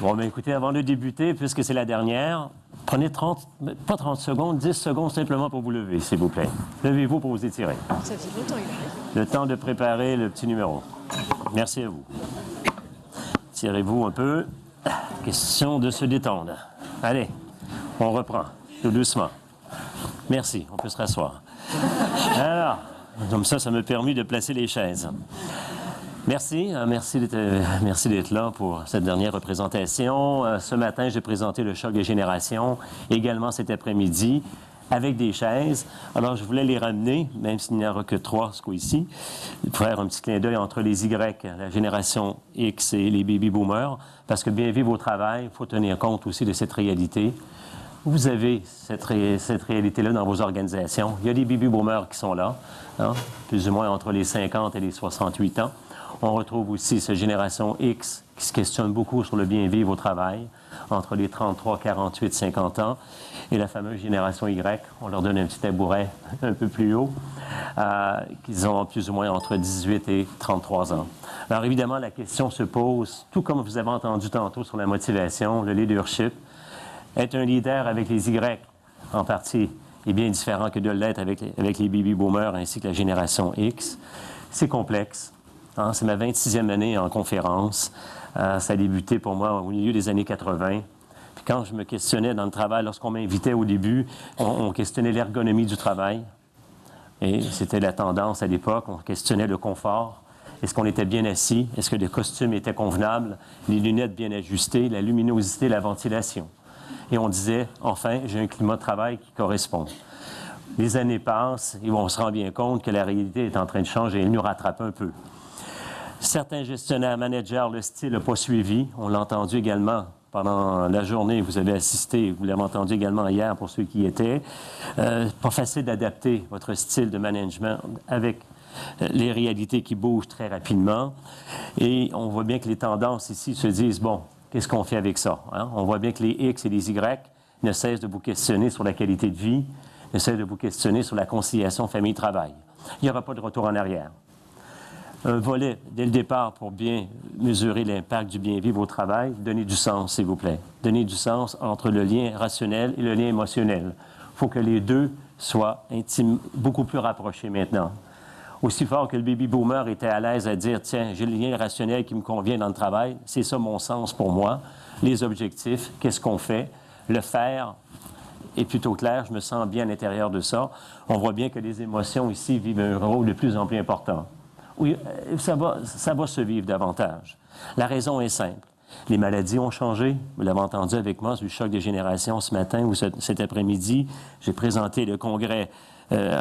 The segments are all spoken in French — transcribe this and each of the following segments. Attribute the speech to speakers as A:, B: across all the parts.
A: Bon, bien écoutez, avant de débuter, puisque c'est la dernière, prenez 30, pas 30 secondes, 10 secondes simplement pour vous lever, s'il vous plaît. Levez-vous pour vous étirer.
B: Ça fait longtemps,
A: Le temps de préparer le petit numéro. Merci à vous. Tirez-vous un peu. Question de se détendre. Allez, on reprend, tout doucement. Merci, on peut se rasseoir. Alors, comme ça me permet de placer les chaises. Merci d'être là pour cette dernière représentation. Ce matin, j'ai présenté le choc des générations, également cet après-midi, avec des chaises. Alors, je voulais les ramener, même s'il n'y en aura que 3 ce coup-ci, pour faire un petit clin d'œil entre les Y, la génération X et les baby-boomers, parce que bien vivre au travail, il faut tenir compte aussi de cette réalité. Vous avez cette réalité-là dans vos organisations. Il y a des baby-boomers qui sont là, hein, plus ou moins entre les 50 et les 68 ans. On retrouve aussi cette génération X qui se questionne beaucoup sur le bien-vivre au travail, entre les 33, 48, 50 ans. Et la fameuse génération Y, on leur donne un petit tabouret un peu plus haut, qu'ils ont plus ou moins entre 18 et 33 ans. Alors évidemment, la question se pose, tout comme vous avez entendu tantôt sur la motivation, le leadership. Être un leader avec les Y, en partie, est bien différent que de l'être avec les baby-boomers ainsi que la génération X. C'est complexe. Hein? C'est ma 26e année en conférence. Ça a débuté pour moi au milieu des années 80. Puis quand je me questionnais dans le travail, lorsqu'on m'invitait au début, on questionnait l'ergonomie du travail. Et c'était la tendance à l'époque. On questionnait le confort. Est-ce qu'on était bien assis? Est-ce que le costume était convenable? Les lunettes bien ajustées? La luminosité, la ventilation? Et on disait, enfin, j'ai un climat de travail qui correspond. Les années passent et on se rend bien compte que la réalité est en train de changer et elle nous rattrape un peu. Certains gestionnaires, managers, le style n'a pas suivi. On l'a entendu également pendant la journée. Vous avez assisté, vous l'avez entendu également hier pour ceux qui y étaient. Pas facile d'adapter votre style de management avec les réalités qui bougent très rapidement. Et on voit bien que les tendances ici se disent, bon, qu'est-ce qu'on fait avec ça? Hein? On voit bien que les X et les Y ne cessent de vous questionner sur la qualité de vie, ne cessent de vous questionner sur la conciliation famille-travail. Il n'y aura pas de retour en arrière. Un volet, dès le départ, pour bien mesurer l'impact du bien-vivre au travail, donnez du sens, s'il vous plaît. Donnez du sens entre le lien rationnel et le lien émotionnel. Il faut que les deux soient intimes, beaucoup plus rapprochés maintenant. Aussi fort que le baby-boomer était à l'aise à dire « Tiens, j'ai le lien rationnel qui me convient dans le travail, c'est ça mon sens pour moi. Les objectifs, qu'est-ce qu'on fait? Le faire est plutôt clair, je me sens bien à l'intérieur de ça. » On voit bien que les émotions ici vivent un rôle de plus en plus important. Oui, ça va se vivre davantage. La raison est simple. Les maladies ont changé. Vous l'avez entendu avec moi sur le choc des générations ce matin ou cet après-midi. J'ai présenté le congrès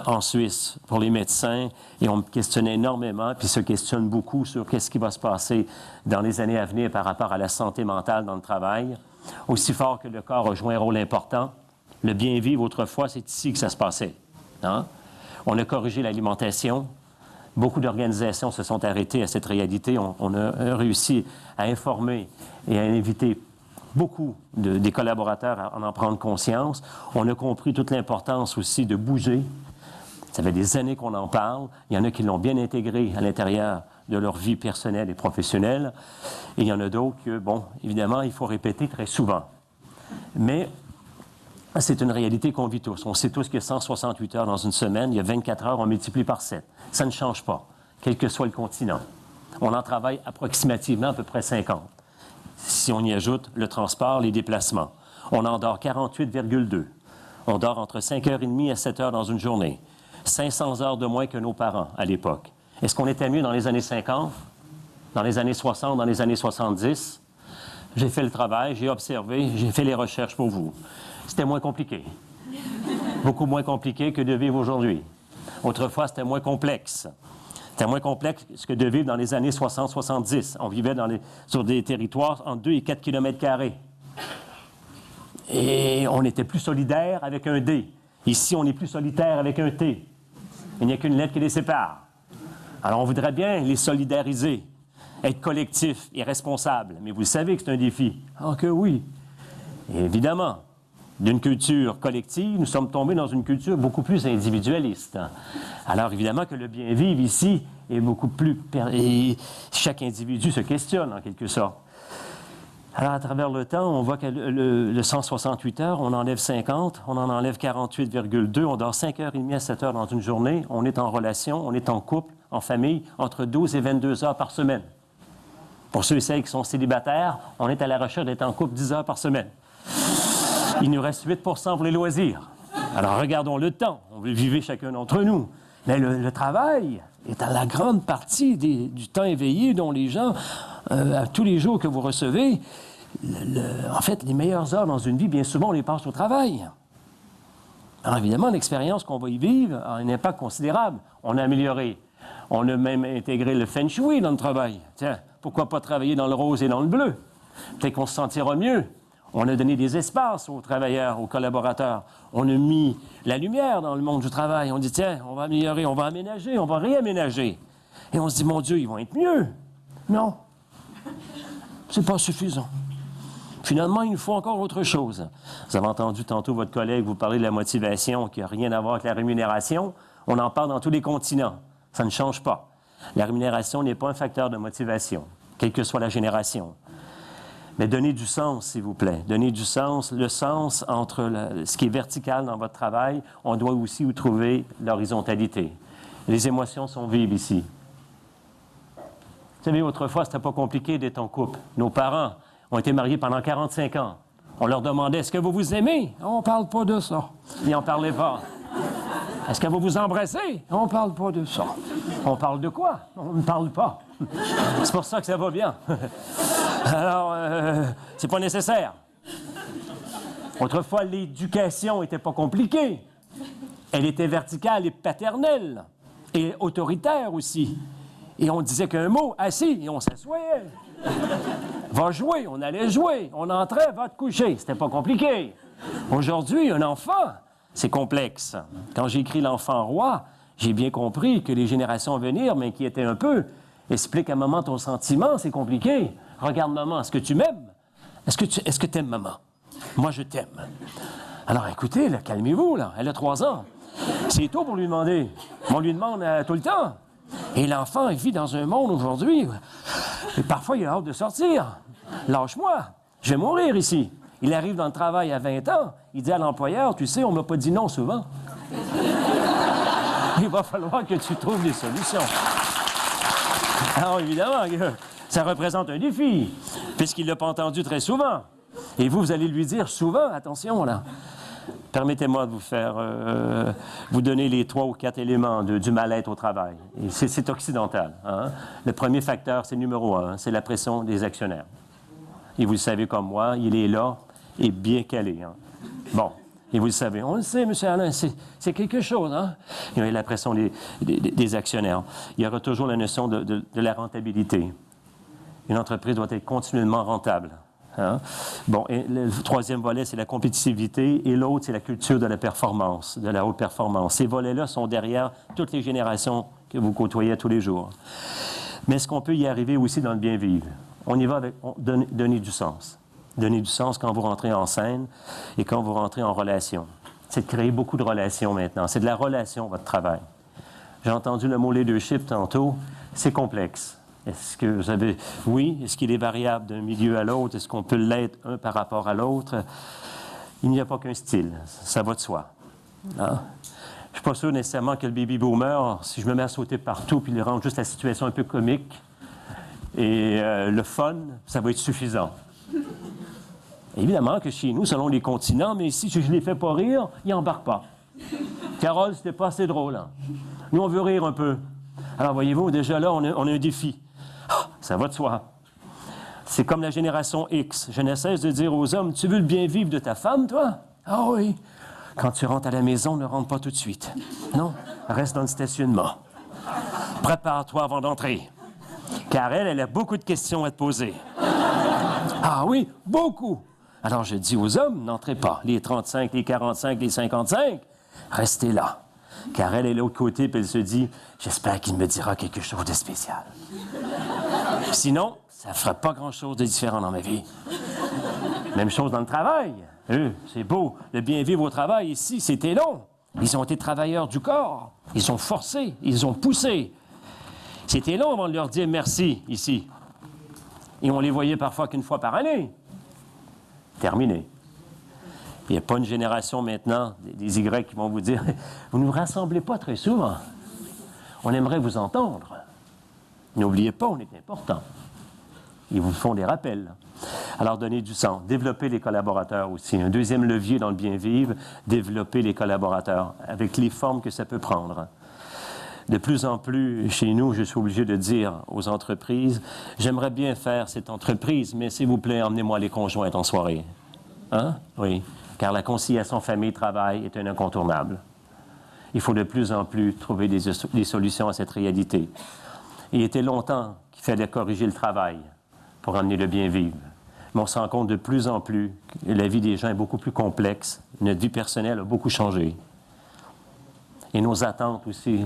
A: en Suisse pour les médecins et on me questionnait énormément puis se questionne beaucoup sur qu'est-ce qui va se passer dans les années à venir par rapport à la santé mentale dans le travail. Aussi fort que le corps a joué un rôle important, le bien-vivre autrefois, c'est ici que ça se passait. Hein? On a corrigé l'alimentation. Beaucoup d'organisations se sont arrêtées à cette réalité. On a réussi à informer et à inviter beaucoup des collaborateurs à en prendre conscience. On a compris toute l'importance aussi de bouger. Ça fait des années qu'on en parle. Il y en a qui l'ont bien intégré à l'intérieur de leur vie personnelle et professionnelle. Et il y en a d'autres que, bon, évidemment, il faut répéter très souvent. Mais c'est une réalité qu'on vit tous. On sait tous qu'il y a 168 heures dans une semaine. Il y a 24 heures, on multiplie par 7. Ça ne change pas, quel que soit le continent. On en travaille approximativement à peu près 50. Si on y ajoute le transport, les déplacements. On en dort 48,2. On dort entre 5h30 à 7h dans une journée. 500 heures de moins que nos parents à l'époque. Est-ce qu'on était mieux dans les années 50, dans les années 60, dans les années 70? J'ai fait le travail, j'ai observé, j'ai fait les recherches pour vous. C'était moins compliqué. Beaucoup moins compliqué que de vivre aujourd'hui. Autrefois, c'était moins complexe. C'était moins complexe que de vivre dans les années 60-70. On vivait sur des territoires entre 2 et 4 km². Et on était plus solidaire avec un D. Ici, on est plus solitaire avec un T. Il n'y a qu'une lettre qui les sépare. Alors, on voudrait bien les solidariser, être collectif et responsable. Mais vous savez que c'est un défi. Ah que oui. Et évidemment, d'une culture collective, nous sommes tombés dans une culture beaucoup plus individualiste. Alors, évidemment que le bien-vivre ici est beaucoup plus... Et chaque individu se questionne, en quelque sorte. Alors, à travers le temps, on voit que le 168 heures, on enlève 50, on en enlève 48,2, on dort 5h30 à 7 heures dans une journée, on est en relation, on est en couple, en famille, entre 12 et 22 heures par semaine. Pour ceux et celles qui sont célibataires, on est à la recherche d'être en couple 10 heures par semaine. Il nous reste 8 % pour les loisirs. Alors, regardons le temps. On veut vivre chacun d'entre nous. Mais le travail est à la grande partie du temps éveillé dont les gens, à tous les jours que vous recevez, en fait, les meilleures heures dans une vie, bien souvent, on les passe au travail. Alors, évidemment, l'expérience qu'on va y vivre a un impact considérable. On a amélioré. On a même intégré le feng shui dans le travail. Tiens, pourquoi pas travailler dans le rose et dans le bleu? Peut-être qu'on se sentira mieux. On a donné des espaces aux travailleurs, aux collaborateurs. On a mis la lumière dans le monde du travail. On dit, tiens, on va améliorer, on va aménager, on va réaménager. Et on se dit, mon Dieu, ils vont être mieux. Non, c'est pas suffisant. Finalement, il nous faut encore autre chose. Vous avez entendu tantôt votre collègue vous parler de la motivation qui n'a rien à voir avec la rémunération. On en parle dans tous les continents. Ça ne change pas. La rémunération n'est pas un facteur de motivation, quelle que soit la génération. Mais donnez du sens, s'il vous plaît. Donnez du sens. Le sens entre ce qui est vertical dans votre travail, on doit aussi y trouver l'horizontalité. Les émotions sont vives ici. Vous savez, autrefois, c'était pas compliqué d'être en couple. Nos parents ont été mariés pendant 45 ans. On leur demandait, est-ce que vous vous aimez? On ne parle pas de ça. Ils n'en parlaient pas. Est-ce que vous vous embrassez? On ne parle pas de ça. On parle de quoi? On ne parle pas. C'est pour ça que ça va bien. Alors, c'est pas nécessaire. Autrefois, l'éducation n'était pas compliquée. Elle était verticale et paternelle. Et autoritaire aussi. Et on disait qu'un mot, assis, et on s'assoyait. Va jouer, on allait jouer. On entrait, va te coucher. C'était pas compliqué. Aujourd'hui, un enfant, c'est complexe. Quand j'ai écrit L'enfant roi, j'ai bien compris que les générations à venir m'inquiétaient un peu. Explique à maman ton sentiment, c'est compliqué. Regarde maman, est-ce que tu m'aimes? Est-ce que tu aimes maman? Moi, je t'aime. Alors écoutez, là, calmez-vous, là. Elle a 3 ans. C'est tôt pour lui demander. On lui demande tout le temps. Et l'enfant, il vit dans un monde aujourd'hui. Et parfois, il a hâte de sortir. Lâche-moi, je vais mourir ici. Il arrive dans le travail à 20 ans. Il dit à l'employeur, tu sais, on ne m'a pas dit non souvent. Il va falloir que tu trouves des solutions. Alors, évidemment, ça représente un défi, puisqu'il ne l'a pas entendu très souvent. Et vous allez lui dire souvent, attention, là. Permettez-moi de vous donner les 3 ou 4 éléments du mal-être au travail. Et c'est occidental. Hein? Le premier facteur, c'est numéro 1, c'est la pression des actionnaires. Et vous le savez comme moi, il est là et bien calé. Hein? Bon, et vous le savez. On le sait, M. Alain, c'est quelque chose. Hein? Il y a la pression des actionnaires. Il y aura toujours la notion de la rentabilité. Une entreprise doit être continuellement rentable. Hein? Bon, et le troisième volet, c'est la compétitivité, et l'autre, c'est la culture de la performance, de la haute performance. Ces volets-là sont derrière toutes les générations que vous côtoyez tous les jours. Mais est-ce qu'on peut y arriver aussi dans le bien-vivre? On y va avec donner du sens. Donner du sens quand vous rentrez en scène et quand vous rentrez en relation. C'est de créer beaucoup de relations maintenant. C'est de la relation, votre travail. J'ai entendu le mot leadership tantôt. C'est complexe. Est-ce que vous avez... Oui, est-ce qu'il est variable d'un milieu à l'autre? Est-ce qu'on peut l'être un par rapport à l'autre? Il n'y a pas qu'un style. Ça va de soi. Hein? Je ne suis pas sûr nécessairement que le baby boomer, si je me mets à sauter partout puis il rend juste la situation un peu comique et le fun, ça va être suffisant. Évidemment que chez nous, selon les continents, mais si je ne les fais pas rire, ils n'embarquent pas. Carole, c'était pas assez drôle. Hein? Nous, on veut rire un peu. Alors, voyez-vous, déjà là, on a un défi. Ça va de soi. C'est comme la génération X. Je ne cesse de dire aux hommes, tu veux le bien-vivre de ta femme, toi? Ah oui. Quand tu rentres à la maison, ne rentre pas tout de suite. Non, reste dans le stationnement. Prépare-toi avant d'entrer. Car elle a beaucoup de questions à te poser. Ah oui, beaucoup. Alors je dis aux hommes, n'entrez pas. Les 35, les 45, les 55, restez là. Car elle est de l'autre côté, puis elle se dit, j'espère qu'il me dira quelque chose de spécial. Sinon, ça ne fera pas grand-chose de différent dans ma vie. Même chose dans le travail. C'est beau. Le bien-vivre au travail, ici, c'était long. Ils ont été travailleurs du corps. Ils ont forcé. Ils ont poussé. C'était long avant de leur dire merci, ici. Et on les voyait parfois qu'une fois par année. Terminé. Il n'y a pas une génération maintenant, des Y qui vont vous dire « Vous ne nous rassemblez pas très souvent. On aimerait vous entendre. N'oubliez pas, on est important. » Ils vous font des rappels. Alors, donner du sens. Développer les collaborateurs aussi. Un deuxième levier dans le bien-vivre, développer les collaborateurs avec les formes que ça peut prendre. De plus en plus, chez nous, je suis obligé de dire aux entreprises, j'aimerais bien faire cette entreprise, mais s'il vous plaît, emmenez-moi les conjointes en soirée. Hein? Oui, car la conciliation famille-travail est un incontournable. Il faut de plus en plus trouver des solutions à cette réalité. Il était longtemps qu'il fallait corriger le travail pour amener le bien-vivre. Mais on se rend compte de plus en plus que la vie des gens est beaucoup plus complexe. Notre vie personnelle a beaucoup changé. Et nos attentes aussi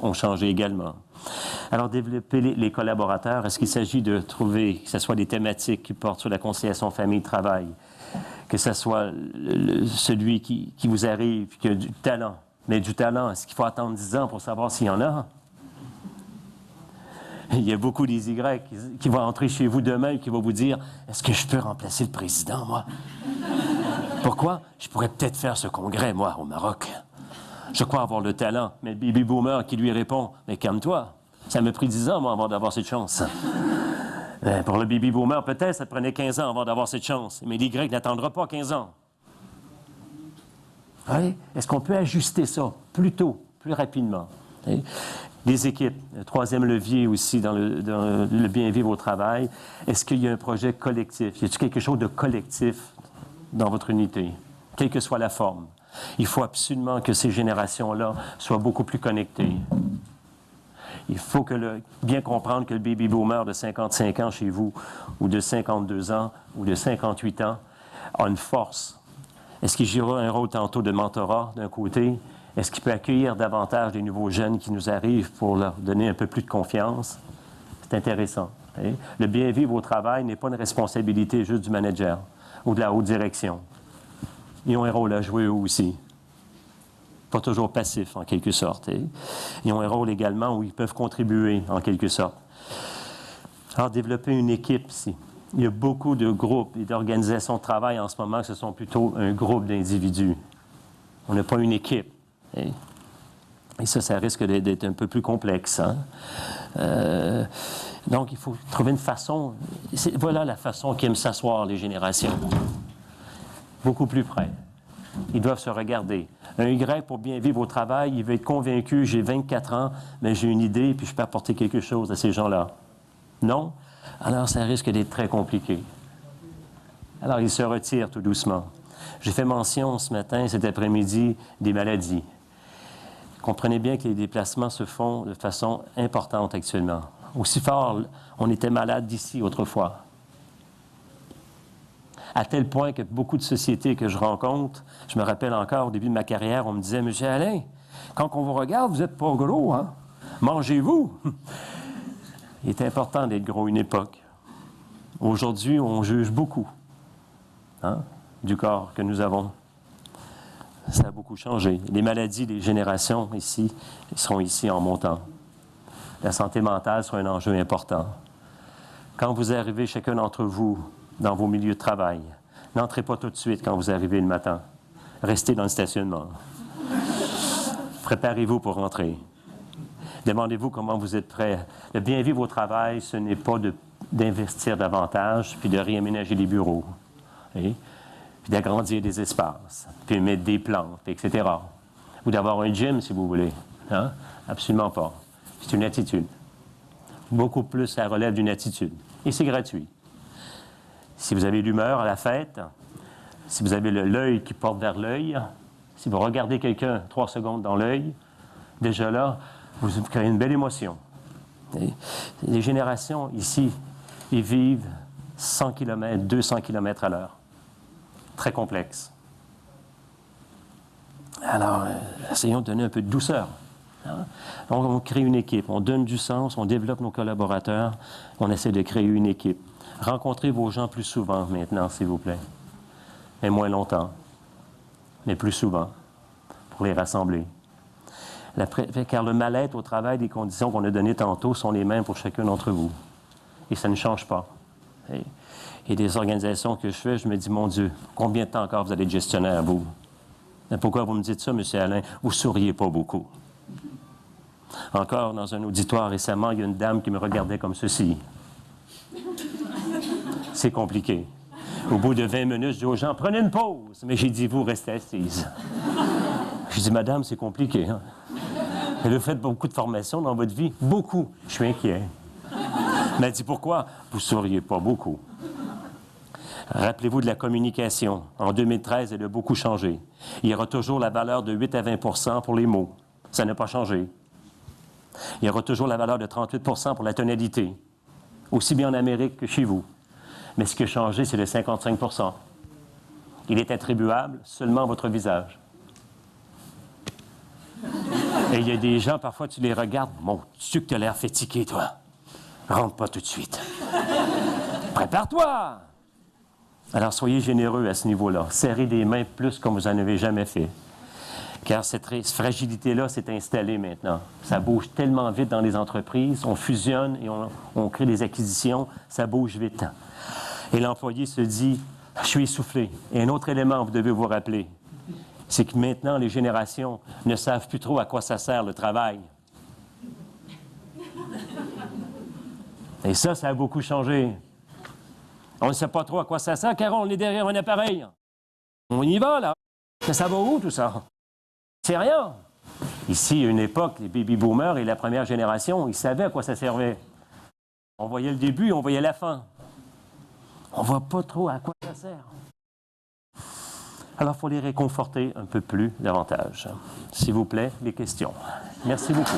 A: ont changé également. Alors, développer les collaborateurs, est-ce qu'il s'agit de trouver, que ce soit des thématiques qui portent sur la conciliation famille-travail, que ce soit celui qui vous arrive, qui a du talent. Mais du talent, est-ce qu'il faut attendre 10 ans pour savoir s'il y en a? Il y a beaucoup des Y qui vont entrer chez vous demain et qui vont vous dire « Est-ce que je peux remplacer le président, moi? » Pourquoi? Je pourrais peut-être faire ce congrès, moi, au Maroc. Je crois avoir le talent. Mais le baby boomer qui lui répond « Mais calme-toi, ça m'a pris 10 ans, moi, avant d'avoir cette chance. » Pour le baby boomer, peut-être, ça prenait 15 ans avant d'avoir cette chance. Mais l'Y n'attendra pas 15 ans. Oui? Est-ce qu'on peut ajuster ça plus tôt, plus rapidement? Oui? Les équipes, le troisième levier aussi dans le bien-vivre au travail. Est-ce qu'il y a un projet collectif? Y a-t-il quelque chose de collectif dans votre unité, quelle que soit la forme? Il faut absolument que ces générations-là soient beaucoup plus connectées. Il faut bien comprendre que le baby boomer de 55 ans chez vous, ou de 52 ans, ou de 58 ans, a une force. Est-ce qu'il jouera un rôle tantôt de mentorat d'un côté? Est-ce qu'il peut accueillir davantage les nouveaux jeunes qui nous arrivent pour leur donner un peu plus de confiance? C'est intéressant. Le bien-vivre au travail n'est pas une responsabilité juste du manager ou de la haute direction. Ils ont un rôle à jouer eux aussi. Pas toujours passif, en quelque sorte. Ils ont un rôle également où ils peuvent contribuer, en quelque sorte. Alors, développer une équipe ici. Il y a beaucoup de groupes et d'organisations de travail en ce moment que ce sont plutôt un groupe d'individus. On n'a pas une équipe. Et ça risque d'être un peu plus complexe. Hein? Donc, il faut trouver une façon. Voilà la façon qu'aiment s'asseoir les générations. Beaucoup plus près. Ils doivent se regarder. Un Y, pour bien vivre au travail, il veut être convaincu, j'ai 24 ans, mais j'ai une idée, puis je peux apporter quelque chose à ces gens-là. Non? Alors, ça risque d'être très compliqué. Alors, il se retire tout doucement. J'ai fait mention ce matin, cet après-midi, des maladies. Comprenez bien que les déplacements se font de façon importante actuellement. Aussi fort, on était malade d'ici autrefois. À tel point que beaucoup de sociétés que je rencontre, je me rappelle encore au début de ma carrière, on me disait « Monsieur Alain, quand on vous regarde, vous n'êtes pas gros, hein? Mangez-vous! » Il est important d'être gros une époque. Aujourd'hui, on juge beaucoup du corps que nous avons. Ça a beaucoup changé. Les maladies des générations ici seront ici en montant. La santé mentale sera un enjeu important. Quand vous arrivez, chacun d'entre vous, dans vos milieux de travail, n'entrez pas tout de suite quand vous arrivez le matin. Restez dans le stationnement. Préparez-vous pour rentrer. Demandez-vous comment vous êtes prêts. Le bien vivre au travail, ce n'est pas d'investir davantage puis de réaménager les bureaux. Puis d'agrandir des espaces, puis mettre des plantes, etc. Ou d'avoir un gym, si vous voulez. Hein? Absolument pas. C'est une attitude. Beaucoup plus, ça relève d'une attitude. Et c'est gratuit. Si vous avez l'humeur à la fête, si vous avez l'œil qui porte vers l'œil, si vous regardez quelqu'un 3 secondes dans l'œil, déjà là, vous créez une belle émotion. Les générations ici, ils vivent 100 km, 200 km à l'heure. Très complexe. Alors, essayons de donner un peu de douceur. Hein? Donc, on crée une équipe, on donne du sens, on développe nos collaborateurs, on essaie de créer une équipe. Rencontrez vos gens plus souvent maintenant, s'il vous plaît. Et moins longtemps, mais plus souvent, pour les rassembler. Car le mal-être au travail, les conditions qu'on a données tantôt sont les mêmes pour chacun d'entre vous. Et ça ne change pas. Et des organisations que je fais, je me dis, mon Dieu, combien de temps encore vous allez être gestionnaire, vous? Mais pourquoi vous me dites ça, M. Alain? Vous ne souriez pas beaucoup. Encore, dans un auditoire récemment, il y a une dame qui me regardait comme ceci. C'est compliqué. Au bout de 20 minutes, je dis aux gens, prenez une pause. Mais j'ai dit, vous restez assise. Je dis, madame, c'est compliqué. Hein? Vous avez fait beaucoup de formations dans votre vie? Beaucoup. Je suis inquiet. Elle m'a dit, pourquoi? Vous ne souriez pas beaucoup. Rappelez-vous de la communication. En 2013, elle a beaucoup changé. Il y aura toujours la valeur de 8 à 20 pour les mots. Ça n'a pas changé. Il y aura toujours la valeur de 38 pour la tonalité, aussi bien en Amérique que chez vous. Mais ce qui a changé, c'est le 55 %. Il est attribuable seulement à votre visage. Et il y a des gens, parfois, tu les regardes, mon Dieu, que tu as l'air fatigué, toi. Rentre pas tout de suite. Prépare-toi! Alors, soyez généreux à ce niveau-là. Serrez des mains plus comme vous n'en avez jamais fait. Car cette fragilité-là s'est installée maintenant. Ça bouge tellement vite dans les entreprises, on fusionne et on crée des acquisitions, ça bouge vite. Et l'employé se dit, je suis essoufflé. Et un autre élément, vous devez vous rappeler, c'est que maintenant, les générations ne savent plus trop à quoi ça sert le travail. Et ça a beaucoup changé. On ne sait pas trop à quoi ça sert, car on est derrière un appareil. On y va, là. Ça va où, tout ça? C'est rien. Ici, à une époque, les baby-boomers et la première génération, ils savaient à quoi ça servait. On voyait le début, on voyait la fin. On ne voit pas trop à quoi ça sert. Alors, il faut les réconforter un peu plus davantage. S'il vous plaît, les questions. Merci beaucoup.